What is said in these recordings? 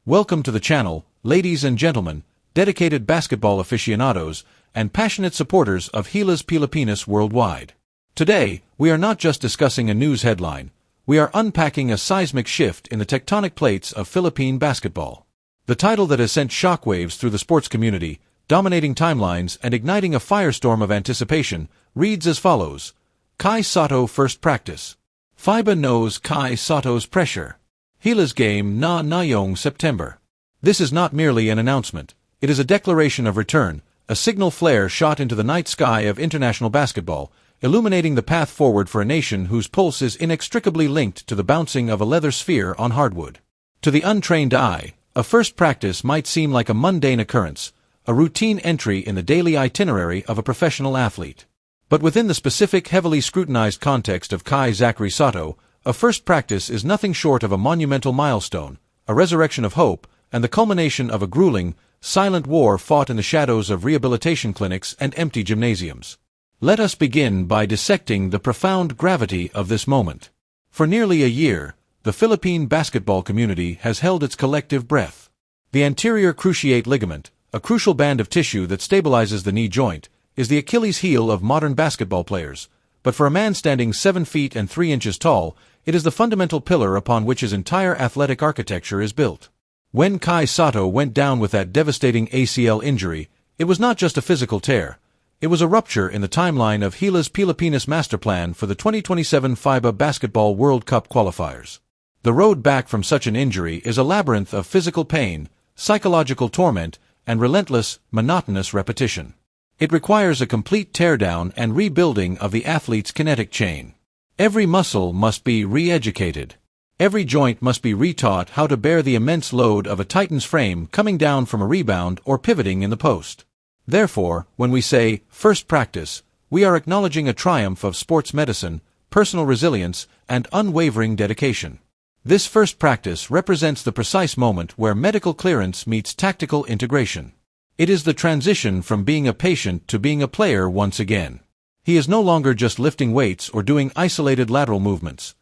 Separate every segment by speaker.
Speaker 1: Welcome to the channel, ladies and gentlemen, dedicated basketball aficionados, and passionate supporters of Gilas Pilipinas worldwide. Today, we are not just discussing a news headline, we are unpacking a seismic shift in the tectonic plates of Philippine basketball. The title that has sent shockwaves through the sports community, dominating timelines and igniting a firestorm of anticipation, reads as follows: Kai Sotto first practice. FIBA knows Kai Sotto's pressure. Gilas game na ngayong September. This is not merely an announcement. It is a declaration of return, a signal flare shot into the night sky of international basketball, illuminating the path forward for a nation whose pulse is inextricably linked to the bouncing of a leather sphere on hardwood. To the untrained eye, a first practice might seem like a mundane occurrence, a routine entry in the daily itinerary of a professional athlete. But within the specific, heavily scrutinized context of Kai Zachary Sotto, a first practice is nothing short of a monumental milestone, a resurrection of hope, and the culmination of a grueling, silent war fought in the shadows of rehabilitation clinics and empty gymnasiums. Let us begin by dissecting the profound gravity of this moment. For nearly a year, the Philippine basketball community has held its collective breath. The anterior cruciate ligament, a crucial band of tissue that stabilizes the knee joint, is the Achilles heel of modern basketball players, but for a man standing 7 feet and 3 inches tall, it is the fundamental pillar upon which his entire athletic architecture is built. When Kai Sotto went down with that devastating ACL injury, it was not just a physical tear. It was a rupture in the timeline of Gilas Pilipinas master plan for the 2027 FIBA Basketball World Cup qualifiers. The road back from such an injury is a labyrinth of physical pain, psychological torment, and relentless, monotonous repetition. It requires a complete teardown and rebuilding of the athlete's kinetic chain. Every muscle must be re-educated. Every joint must be retaught how to bear the immense load of a titan's frame coming down from a rebound or pivoting in the post. Therefore, when we say first practice, we are acknowledging a triumph of sports medicine, personal resilience, and unwavering dedication. This first practice represents the precise moment where medical clearance meets tactical integration. It is the transition from being a patient to being a player once again. He is no longer just lifting weights or doing isolated lateral movements.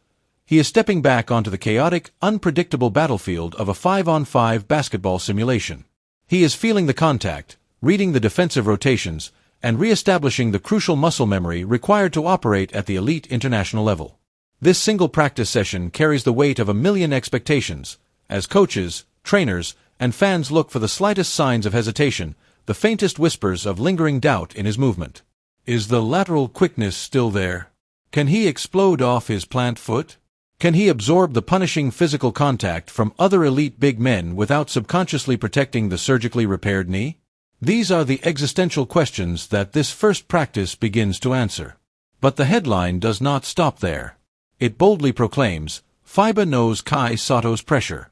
Speaker 1: He is stepping back onto the chaotic, unpredictable battlefield of a 5-on-5 basketball simulation. He is feeling the contact, reading the defensive rotations, and re-establishing the crucial muscle memory required to operate at the elite international level. This single practice session carries the weight of a million expectations, as coaches, trainers, and fans look for the slightest signs of hesitation, the faintest whispers of lingering doubt in his movement. Is the lateral quickness still there? Can he explode off his plant foot? Can he absorb the punishing physical contact from other elite big men without subconsciously protecting the surgically repaired knee? These are the existential questions that this first practice begins to answer. But the headline does not stop there. It boldly proclaims, FIBA knows Kai Sotto's pressure.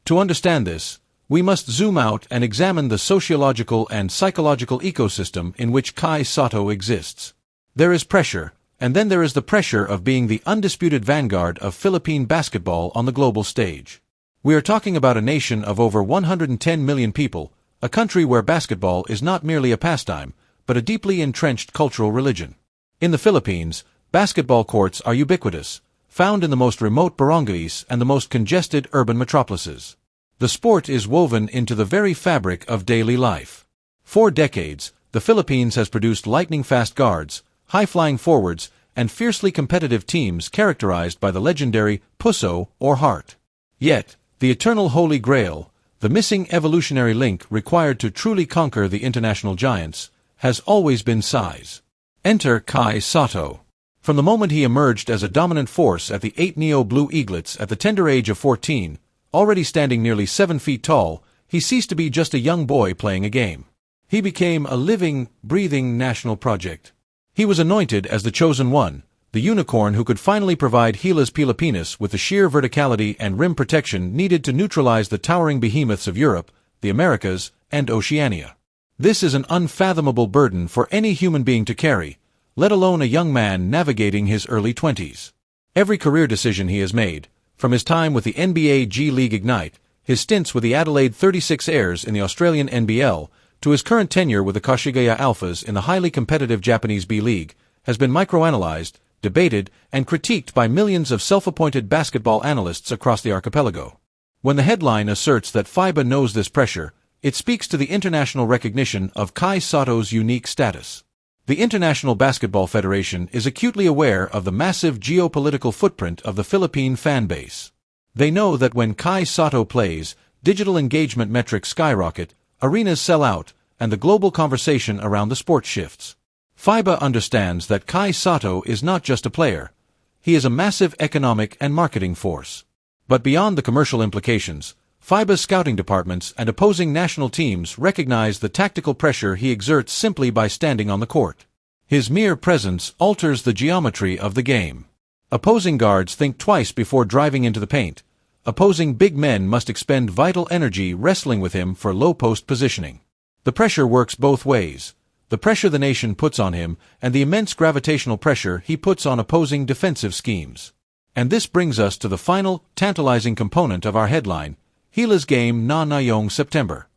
Speaker 1: To understand this, we must zoom out and examine the sociological and psychological ecosystem in which Kai Sotto exists. There is pressure, and then there is the pressure of being the undisputed vanguard of Philippine basketball on the global stage. We are talking about a nation of over 110 million people, a country where basketball is not merely a pastime, but a deeply entrenched cultural religion. In the Philippines, basketball courts are ubiquitous, found in the most remote barangays and the most congested urban metropolises. The sport is woven into the very fabric of daily life. For decades, the Philippines has produced lightning-fast guards, high-flying forwards, and fiercely competitive teams characterized by the legendary puso or heart. Yet, the eternal holy grail, the missing evolutionary link required to truly conquer the international giants, has always been size. Enter Kai Sotto. From the moment he emerged as a dominant force at the 8 Neo Blue Eaglets at the tender age of 14, already standing nearly 7 feet tall, he ceased to be just a young boy playing a game. He became a living, breathing national project. He was anointed as the chosen one, the unicorn who could finally provide Gilas Pilipinas with the sheer verticality and rim protection needed to neutralize the towering behemoths of Europe, the Americas, and Oceania. This is an unfathomable burden for any human being to carry, let alone a young man navigating his early 20s. Every career decision he has made, from his time with the NBA G League Ignite, his stints with the Adelaide 36ers in the Australian NBL, to his current tenure with the Kashigaya Alphas in the highly competitive Japanese B-League, has been microanalyzed, debated, and critiqued by millions of self-appointed basketball analysts across the archipelago. When the headline asserts that FIBA knows this pressure, it speaks to the international recognition of Kai Sotto's unique status. The International Basketball Federation is acutely aware of the massive geopolitical footprint of the Philippine fan base. They know that when Kai Sotto plays, digital engagement metrics skyrocket, arenas sell out, and the global conversation around the sport shifts. FIBA understands that Kai Sotto is not just a player. He is a massive economic and marketing force. But beyond the commercial implications, FIBA's scouting departments and opposing national teams recognize the tactical pressure he exerts simply by standing on the court. His mere presence alters the geometry of the game. Opposing guards think twice before driving into the paint. Opposing big men must expend vital energy wrestling with him for low-post positioning. The pressure works both ways. The pressure the nation puts on him and the immense gravitational pressure he puts on opposing defensive schemes. And this brings us to the final, tantalizing component of our headline, Gilas game na ngayong September.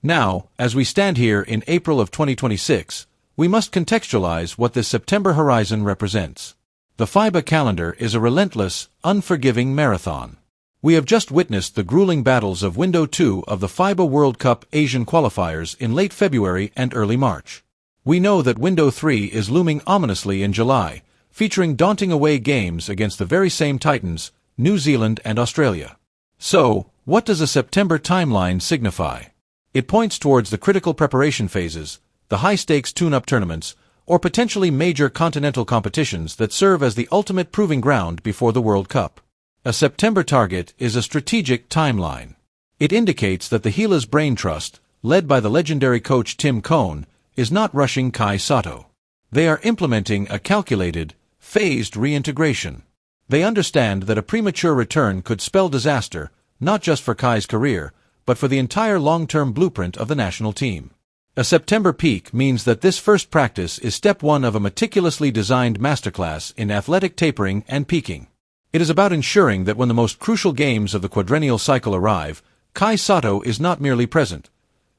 Speaker 1: Now, as we stand here in April of 2026, we must contextualize what this September horizon represents. The FIBA calendar is a relentless, unforgiving marathon. We have just witnessed the grueling battles of Window 2 of the FIBA World Cup Asian qualifiers in late February and early March. We know that Window 3 is looming ominously in July, featuring daunting away games against the very same titans, New Zealand and Australia. So, what does a September timeline signify? It points towards the critical preparation phases, the high-stakes tune-up tournaments, or potentially major continental competitions that serve as the ultimate proving ground before the World Cup. A September target is a strategic timeline. It indicates that the Gilas Brain Trust, led by the legendary coach Tim Cohn, is not rushing Kai Sotto. They are implementing a calculated, phased reintegration. They understand that a premature return could spell disaster, not just for Kai's career, but for the entire long-term blueprint of the national team. A September peak means that this first practice is step one of a meticulously designed masterclass in athletic tapering and peaking. It is about ensuring that when the most crucial games of the quadrennial cycle arrive, Kai Sotto is not merely present.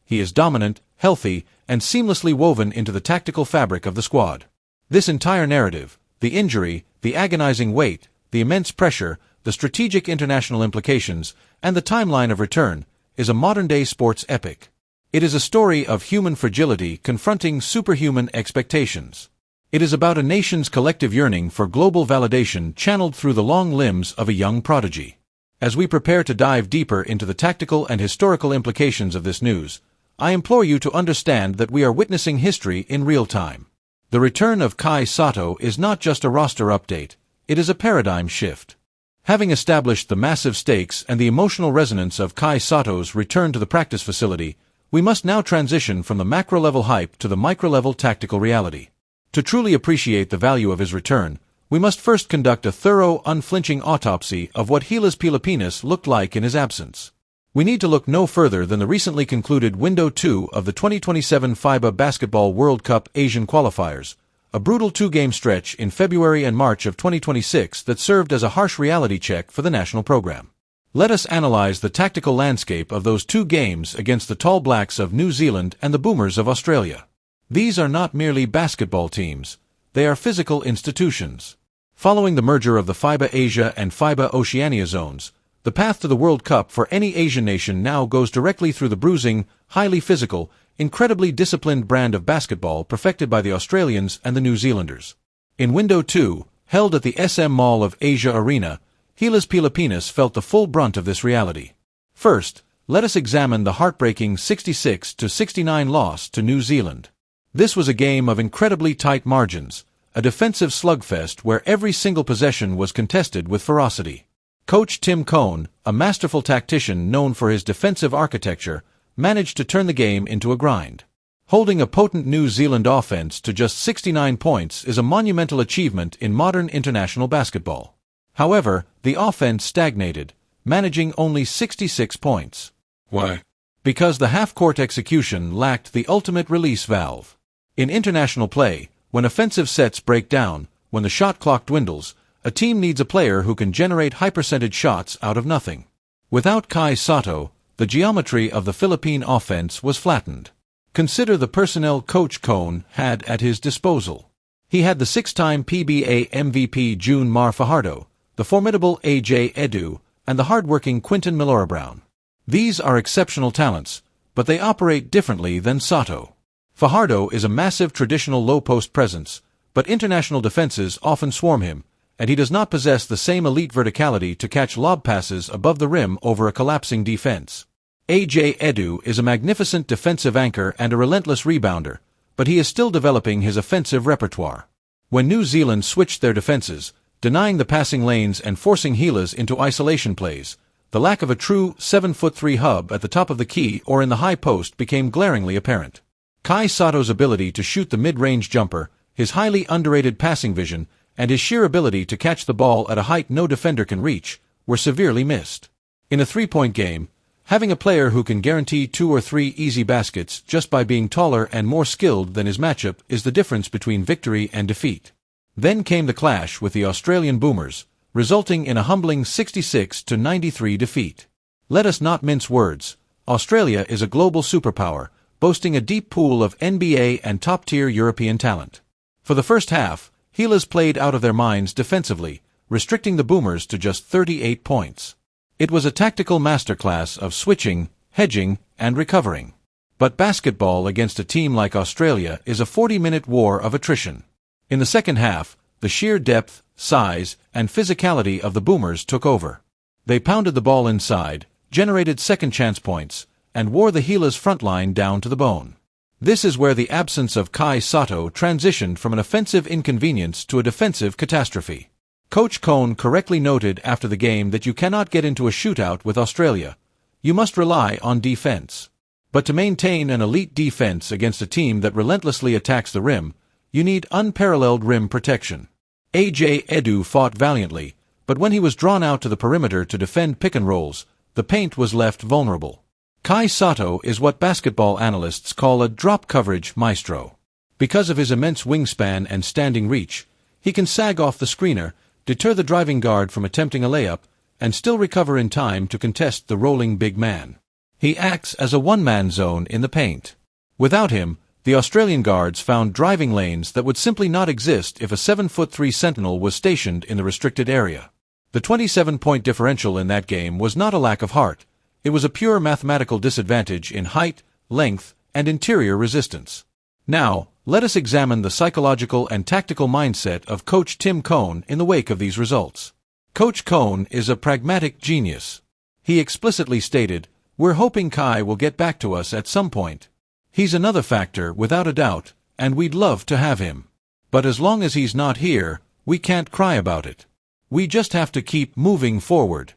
Speaker 1: He is dominant, healthy, and seamlessly woven into the tactical fabric of the squad. This entire narrative, the injury, the agonizing weight, the immense pressure, the strategic international implications, and the timeline of return, is a modern-day sports epic. It is a story of human fragility confronting superhuman expectations. It is about a nation's collective yearning for global validation channeled through the long limbs of a young prodigy. As we prepare to dive deeper into the tactical and historical implications of this news, I implore you to understand that we are witnessing history in real time. The return of Kai Sotto is not just a roster update, it is a paradigm shift. Having established the massive stakes and the emotional resonance of Kai Sotto's return to the practice facility, we must now transition from the macro-level hype to the micro-level tactical reality. To truly appreciate the value of his return, we must first conduct a thorough, unflinching autopsy of what Gilas Pilipinas looked like in his absence. We need to look no further than the recently concluded Window 2 of the 2027 FIBA Basketball World Cup Asian qualifiers, a brutal two-game stretch in February and March of 2026 that served as a harsh reality check for the national program. Let us analyze the tactical landscape of those two games against the Tall Blacks of New Zealand and the Boomers of Australia. These are not merely basketball teams, they are physical institutions. Following the merger of the FIBA Asia and FIBA Oceania zones, the path to the World Cup for any Asian nation now goes directly through the bruising, highly physical, incredibly disciplined brand of basketball perfected by the Australians and the New Zealanders. In Window 2, held at the SM Mall of Asia Arena, Gilas Pilipinas felt the full brunt of this reality. First, let us examine the heartbreaking 66-69 loss to New Zealand. This was a game of incredibly tight margins, a defensive slugfest where every single possession was contested with ferocity. Coach Tim Cohn, a masterful tactician known for his defensive architecture, managed to turn the game into a grind. Holding a potent New Zealand offense to just 69 points is a monumental achievement in modern international basketball. However, the offense stagnated, managing only 66 points.
Speaker 2: Why?
Speaker 1: Because the half-court execution lacked the ultimate release valve. In international play, when offensive sets break down, when the shot clock dwindles, a team needs a player who can generate high-percentage shots out of nothing. Without Kai Sotto, the geometry of the Philippine offense was flattened. Consider the personnel Coach Cohn had at his disposal. He had the six-time PBA MVP June Mar Fajardo, the formidable AJ Edu, and the hard-working Quinton Milora-Brown. These are exceptional talents, but they operate differently than Sotto. Fajardo is a massive traditional low-post presence, but international defenses often swarm him, and he does not possess the same elite verticality to catch lob passes above the rim over a collapsing defense. AJ Edu is a magnificent defensive anchor and a relentless rebounder, but he is still developing his offensive repertoire. When New Zealand switched their defenses, denying the passing lanes and forcing Gilas into isolation plays, the lack of a true 7'3" hub at the top of the key or in the high post became glaringly apparent. Kai Sotto's ability to shoot the mid-range jumper, his highly underrated passing vision, and his sheer ability to catch the ball at a height no defender can reach, were severely missed. In a three-point game, having a player who can guarantee 2 or 3 easy baskets just by being taller and more skilled than his matchup is the difference between victory and defeat. Then came the clash with the Australian Boomers, resulting in a humbling 66-93 defeat. Let us not mince words. Australia is a global superpower, boasting a deep pool of NBA and top-tier European talent. For the first half, Gilas played out of their minds defensively, restricting the Boomers to just 38 points. It was a tactical masterclass of switching, hedging, and recovering. But basketball against a team like Australia is a 40-minute war of attrition. In the second half, the sheer depth, size, and physicality of the Boomers took over. They pounded the ball inside, generated second-chance points, and wore the Gilas front line down to the bone. This is where the absence of Kai Sotto transitioned from an offensive inconvenience to a defensive catastrophe. Coach Cohn correctly noted after the game that you cannot get into a shootout with Australia. You must rely on defense. But to maintain an elite defense against a team that relentlessly attacks the rim, you need unparalleled rim protection. AJ Edu fought valiantly, but when he was drawn out to the perimeter to defend pick-and-rolls, the paint was left vulnerable. Kai Sotto is what basketball analysts call a drop coverage maestro. Because of his immense wingspan and standing reach, he can sag off the screener, deter the driving guard from attempting a layup, and still recover in time to contest the rolling big man. He acts as a one-man zone in the paint. Without him, the Australian guards found driving lanes that would simply not exist if a 7'3" sentinel was stationed in the restricted area. The 27-point differential in that game was not a lack of heart. It was a pure mathematical disadvantage in height, length, and interior resistance. Now, let us examine the psychological and tactical mindset of Coach Tim Cohn in the wake of these results. Coach Cohn is a pragmatic genius. He explicitly stated, "We're hoping Kai will get back to us at some point. He's another factor, without a doubt, and we'd love to have him. But as long as he's not here, we can't cry about it. We just have to keep moving forward."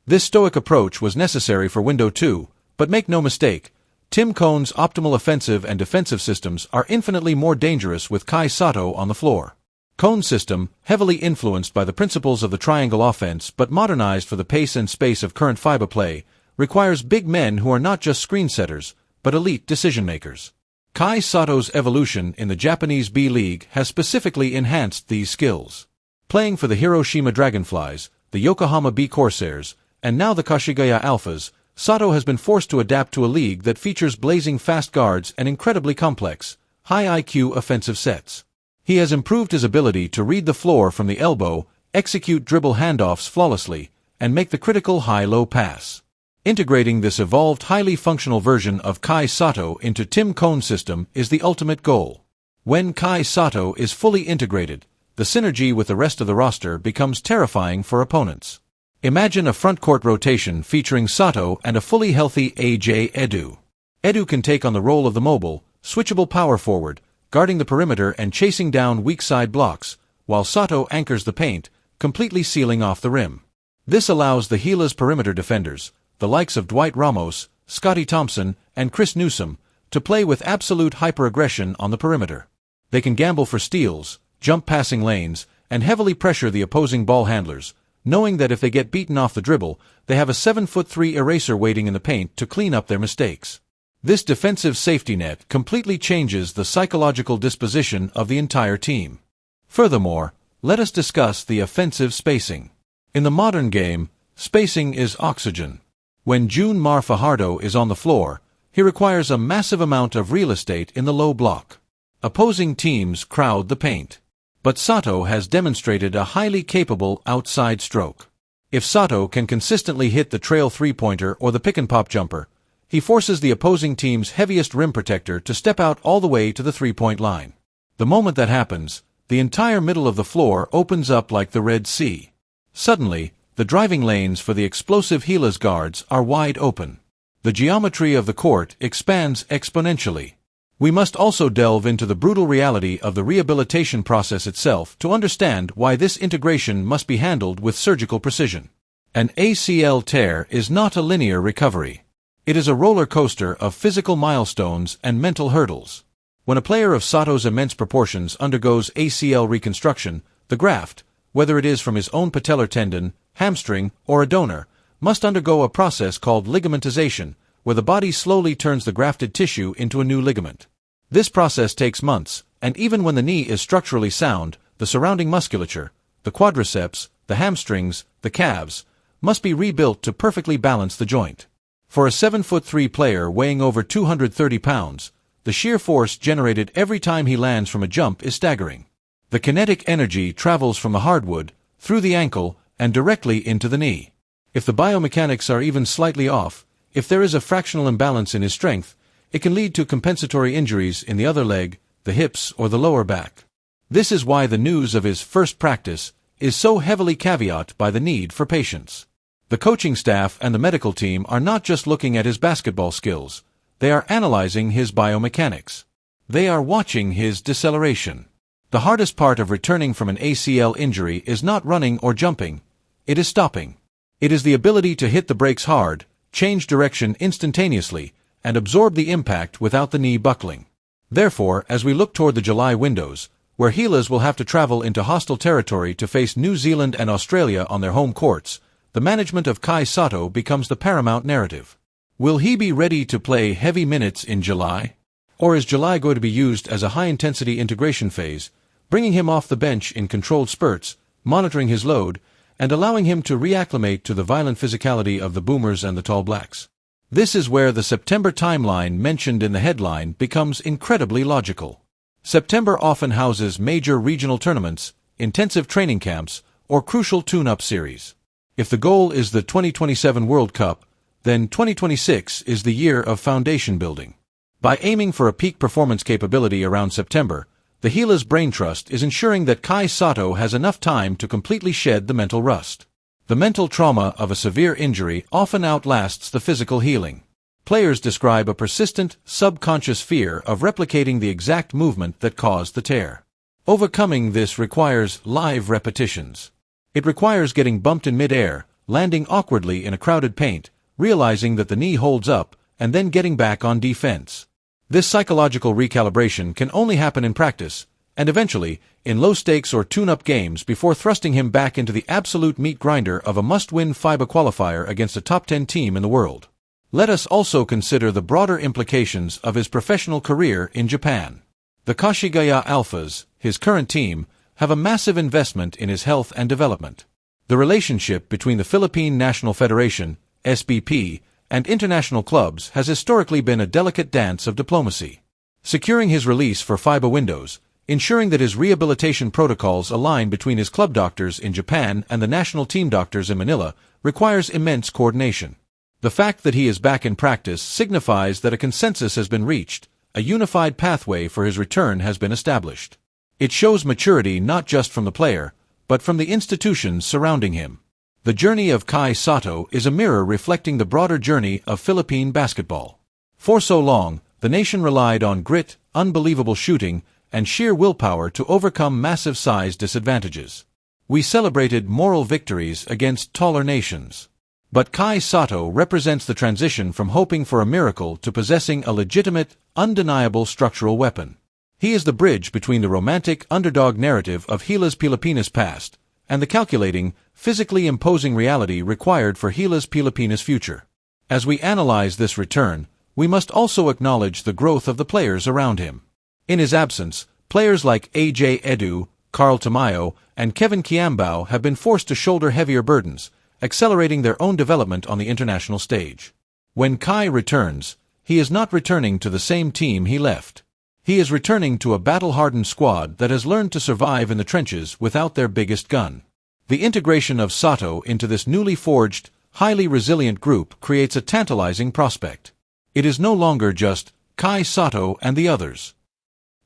Speaker 1: This stoic approach was necessary for Window 2, but make no mistake, Tim Cohn's optimal offensive and defensive systems are infinitely more dangerous with Kai Sotto on the floor. Cohn's system, heavily influenced by the principles of the triangle offense but modernized for the pace and space of current FIBA play, requires big men who are not just screen setters, but elite decision-makers. Kai Sotto's evolution in the Japanese B-League has specifically enhanced these skills. Playing for the Hiroshima Dragonflies, the Yokohama B Corsairs, and now the Kashigaya Alphas, Sotto has been forced to adapt to a league that features blazing fast guards and incredibly complex, high IQ offensive sets. He has improved his ability to read the floor from the elbow, execute dribble handoffs flawlessly, and make the critical high-low pass. Integrating this evolved, highly functional version of Kai Sotto into Tim Cohn's system is the ultimate goal. When Kai Sotto is fully integrated, the synergy with the rest of the roster becomes terrifying for opponents. Imagine a front-court rotation featuring Sotto and a fully healthy AJ Edu. Edu can take on the role of the mobile, switchable power forward, guarding the perimeter and chasing down weak side blocks, while Sotto anchors the paint, completely sealing off the rim. This allows the Gilas perimeter defenders, the likes of Dwight Ramos, Scotty Thompson, and Chris Newsom, to play with absolute hyper-aggression on the perimeter. They can gamble for steals, jump passing lanes, and heavily pressure the opposing ball handlers, knowing that if they get beaten off the dribble, they have a 7'3" eraser waiting in the paint to clean up their mistakes. This defensive safety net completely changes the psychological disposition of the entire team. Furthermore, let us discuss the offensive spacing. In the modern game, spacing is oxygen. When June-Mar Fajardo is on the floor, he requires a massive amount of real estate in the low block. Opposing teams crowd the paint. But Sotto has demonstrated a highly capable outside stroke. If Sotto can consistently hit the trail three-pointer or the pick-and-pop jumper, he forces the opposing team's heaviest rim protector to step out all the way to the three-point line. The moment that happens, the entire middle of the floor opens up like the Red Sea. Suddenly, the driving lanes for the explosive Gilas guards are wide open. The geometry of the court expands exponentially. We must also delve into the brutal reality of the rehabilitation process itself to understand why this integration must be handled with surgical precision. An ACL tear is not a linear recovery. It is a roller coaster of physical milestones and mental hurdles. When a player of Sotto's immense proportions undergoes ACL reconstruction, the graft, whether it is from his own patellar tendon, hamstring, or a donor, must undergo a process called ligamentization, where the body slowly turns the grafted tissue into a new ligament. This process takes months, and even when the knee is structurally sound, the surrounding musculature, the quadriceps, the hamstrings, the calves, must be rebuilt to perfectly balance the joint. For a 7'3" player weighing over 230 pounds, the sheer force generated every time he lands from a jump is staggering. The kinetic energy travels from the hardwood, through the ankle, and directly into the knee. If the biomechanics are even slightly off, if there is a fractional imbalance in his strength, it can lead to compensatory injuries in the other leg, the hips, or the lower back. This is why the news of his first practice is so heavily caveated by the need for patience. The coaching staff and the medical team are not just looking at his basketball skills, they are analyzing his biomechanics. They are watching his deceleration. The hardest part of returning from an ACL injury is not running or jumping, it is stopping. It is the ability to hit the brakes hard, change direction instantaneously, and absorb the impact without the knee buckling. Therefore, as we look toward the July windows, where Gilas will have to travel into hostile territory to face New Zealand and Australia on their home courts, the management of Kai Sotto becomes the paramount narrative. Will he be ready to play heavy minutes in July? Or is July going to be used as a high-intensity integration phase, bringing him off the bench in controlled spurts, monitoring his load, and allowing him to reacclimate to the violent physicality of the Boomers and the Tall Blacks? This is where the September timeline mentioned in the headline becomes incredibly logical. September often houses major regional tournaments, intensive training camps, or crucial tune-up series. If the goal is the 2027 World Cup, then 2026 is the year of foundation building. By aiming for a peak performance capability around September, the Gilas Brain Trust is ensuring that Kai Sotto has enough time to completely shed the mental rust. The mental trauma of a severe injury often outlasts the physical healing. Players describe a persistent, subconscious fear of replicating the exact movement that caused the tear. Overcoming this requires live repetitions. It requires getting bumped in mid-air, landing awkwardly in a crowded paint, realizing that the knee holds up, and then getting back on defense. This psychological recalibration can only happen in practice, and eventually, in low-stakes or tune-up games before thrusting him back into the absolute meat grinder of a must-win FIBA qualifier against a top 10 team in the world. Let us also consider the broader implications of his professional career in Japan. The Kashigaya Alphas, his current team, have a massive investment in his health and development. The relationship between the Philippine National Federation, SBP, and international clubs has historically been a delicate dance of diplomacy. Securing his release for FIBA windows, ensuring that his rehabilitation protocols align between his club doctors in Japan and the national team doctors in Manila requires immense coordination. The fact that he is back in practice signifies that a consensus has been reached, a unified pathway for his return has been established. It shows maturity not just from the player, but from the institutions surrounding him. The journey of Kai Sotto is a mirror reflecting the broader journey of Philippine basketball. For so long, the nation relied on grit, unbelievable shooting, and sheer willpower to overcome massive size disadvantages. We celebrated moral victories against taller nations. But Kai Sotto represents the transition from hoping for a miracle to possessing a legitimate, undeniable structural weapon. He is the bridge between the romantic underdog narrative of Gilas Pilipinas past and the calculating, physically imposing reality required for Gilas Pilipinas future. As we analyze this return, we must also acknowledge the growth of the players around him. In his absence, players like A.J. Edu, Carl Tamayo, and Kevin Kiambao have been forced to shoulder heavier burdens, accelerating their own development on the international stage. When Kai returns, he is not returning to the same team he left. He is returning to a battle-hardened squad that has learned to survive in the trenches without their biggest gun. The integration of Sotto into this newly forged, highly resilient group creates a tantalizing prospect. It is no longer just Kai Sotto and the others.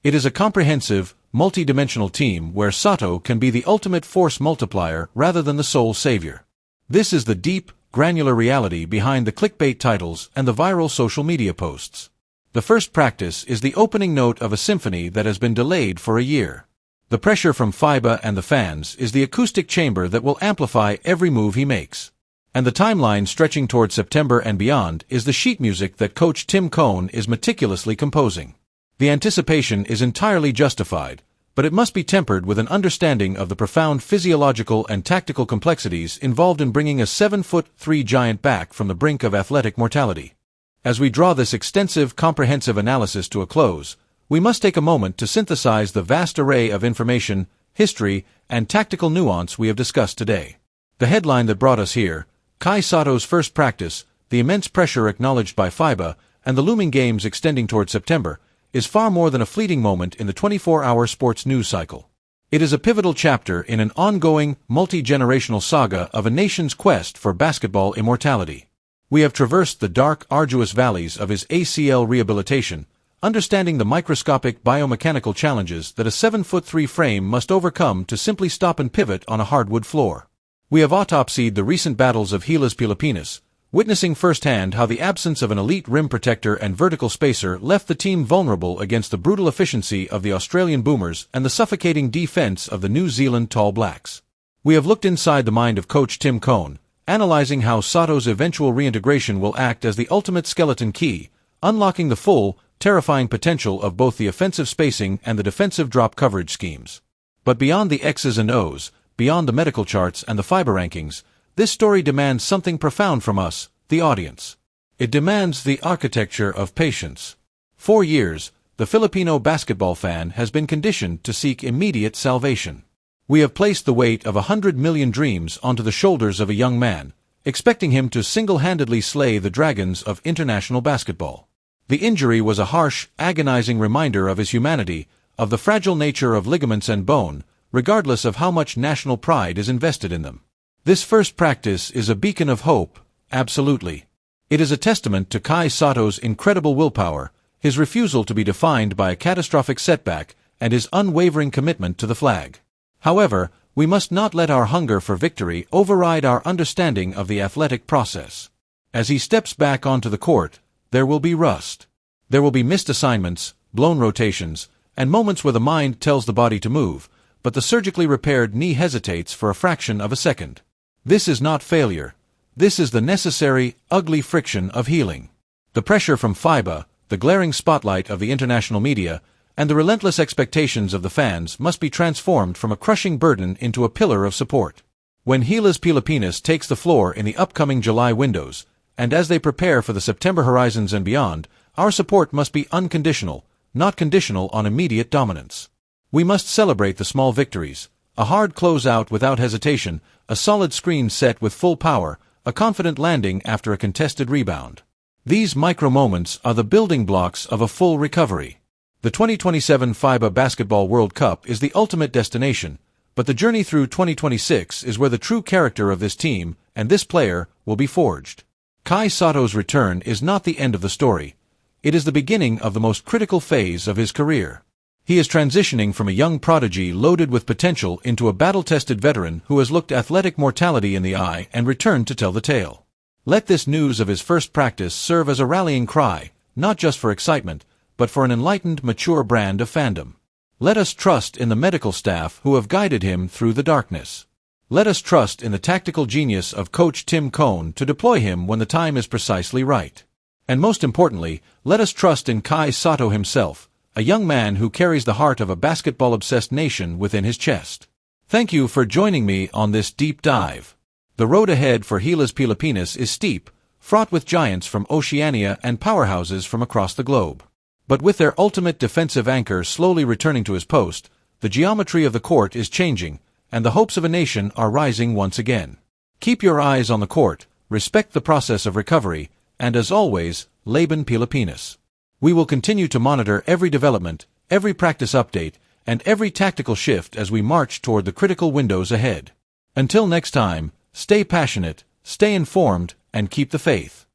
Speaker 1: It is a comprehensive, multi-dimensional team where Sotto can be the ultimate force multiplier rather than the sole savior. This is the deep, granular reality behind the clickbait titles and the viral social media posts. The first practice is the opening note of a symphony that has been delayed for a year. The pressure from FIBA and the fans is the acoustic chamber that will amplify every move he makes. And the timeline stretching toward September and beyond is the sheet music that Coach Tim Cohn is meticulously composing. The anticipation is entirely justified, but it must be tempered with an understanding of the profound physiological and tactical complexities involved in bringing a 7'3" giant back from the brink of athletic mortality. As we draw this extensive, comprehensive analysis to a close, we must take a moment to synthesize the vast array of information, history, and tactical nuance we have discussed today. The headline that brought us here, Kai Sotto's first practice, the immense pressure acknowledged by FIBA, and the looming games extending toward September, is far more than a fleeting moment in the 24-hour sports news cycle. It is a pivotal chapter in an ongoing, multi-generational saga of a nation's quest for basketball immortality. We have traversed the dark, arduous valleys of his ACL rehabilitation, understanding the microscopic biomechanical challenges that a 7'3" frame must overcome to simply stop and pivot on a hardwood floor. We have autopsied the recent battles of Gilas Pilipinas, witnessing firsthand how the absence of an elite rim protector and vertical spacer left the team vulnerable against the brutal efficiency of the Australian Boomers and the suffocating defense of the New Zealand Tall Blacks. We have looked inside the mind of Coach Tim Cohn, analyzing how Sotto's eventual reintegration will act as the ultimate skeleton key, unlocking the full, terrifying potential of both the offensive spacing and the defensive drop coverage schemes. But beyond the X's and O's, beyond the medical charts and the FIBA rankings, this story demands something profound from us, the audience. It demands the architecture of patience. For years, the Filipino basketball fan has been conditioned to seek immediate salvation. We have placed the weight of 100 million dreams onto the shoulders of a young man, expecting him to single-handedly slay the dragons of international basketball. The injury was a harsh, agonizing reminder of his humanity, of the fragile nature of ligaments and bone, regardless of how much national pride is invested in them. This first practice is a beacon of hope, absolutely. It is a testament to Kai Sotto's incredible willpower, his refusal to be defined by a catastrophic setback, and his unwavering commitment to the flag. However, we must not let our hunger for victory override our understanding of the athletic process. As he steps back onto the court, there will be rust. There will be missed assignments, blown rotations, and moments where the mind tells the body to move, but the surgically repaired knee hesitates for a fraction of a second. This is not failure. This is the necessary, ugly friction of healing. The pressure from FIBA, the glaring spotlight of the international media, and the relentless expectations of the fans must be transformed from a crushing burden into a pillar of support. When Gilas Pilipinas takes the floor in the upcoming July windows, and as they prepare for the September horizons and beyond, our support must be unconditional, not conditional on immediate dominance. We must celebrate the small victories, a hard closeout without hesitation, a solid screen set with full power, a confident landing after a contested rebound. These micro-moments are the building blocks of a full recovery. The 2027 FIBA Basketball World Cup is the ultimate destination, but the journey through 2026 is where the true character of this team and this player will be forged. Kai Sotto's return is not the end of the story. It is the beginning of the most critical phase of his career. He is transitioning from a young prodigy loaded with potential into a battle-tested veteran who has looked athletic mortality in the eye and returned to tell the tale. Let this news of his first practice serve as a rallying cry, not just for excitement, but for an enlightened, mature brand of fandom. Let us trust in the medical staff who have guided him through the darkness. Let us trust in the tactical genius of Coach Tim Cohn to deploy him when the time is precisely right. And most importantly, let us trust in Kai Sotto himself, a young man who carries the heart of a basketball-obsessed nation within his chest. Thank you for joining me on this deep dive. The road ahead for Gilas Pilipinas is steep, fraught with giants from Oceania and powerhouses from across the globe. But with their ultimate defensive anchor slowly returning to his post, the geometry of the court is changing, and the hopes of a nation are rising once again. Keep your eyes on the court, respect the process of recovery, and as always, Laban Pilipinas. We will continue to monitor every development, every practice update, and every tactical shift as we march toward the critical windows ahead. Until next time, stay passionate, stay informed, and keep the faith.